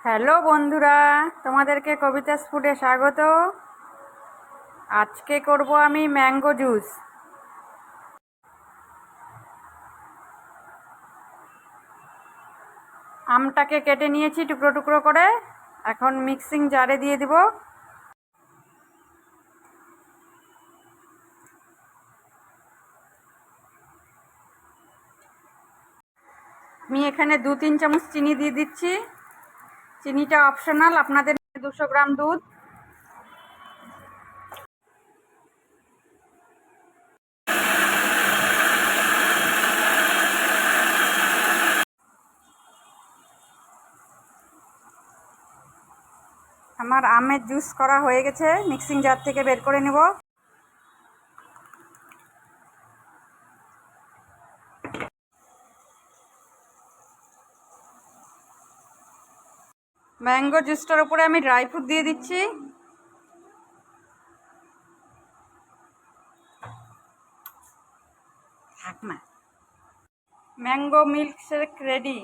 Hello বন্ধুরা, তোমাদেরকে কবিতাস ফুডে স্বাগত। আজকে করব আমি ম্যাঙ্গো জুস। আমটাকে কেটে নিয়েছি টুকরো টুকরো করে, এখন মিক্সিং জারে দিয়ে দিব। আমি এখানে 2-3 চামচ চিনি দিয়ে দিচ্ছি। চিনিটা অপশনাল, আপনাদের 200 গ্রাম দুধ, আমার আমের জুস করা হয়ে গেছে, মিক্সিং জার থেকে বের করে নেব। ম্যাঙ্গো জুসটার উপরে আমি ড্রাই ফ্রুট দিয়ে দিচ্ছি। Mango milk shake ready.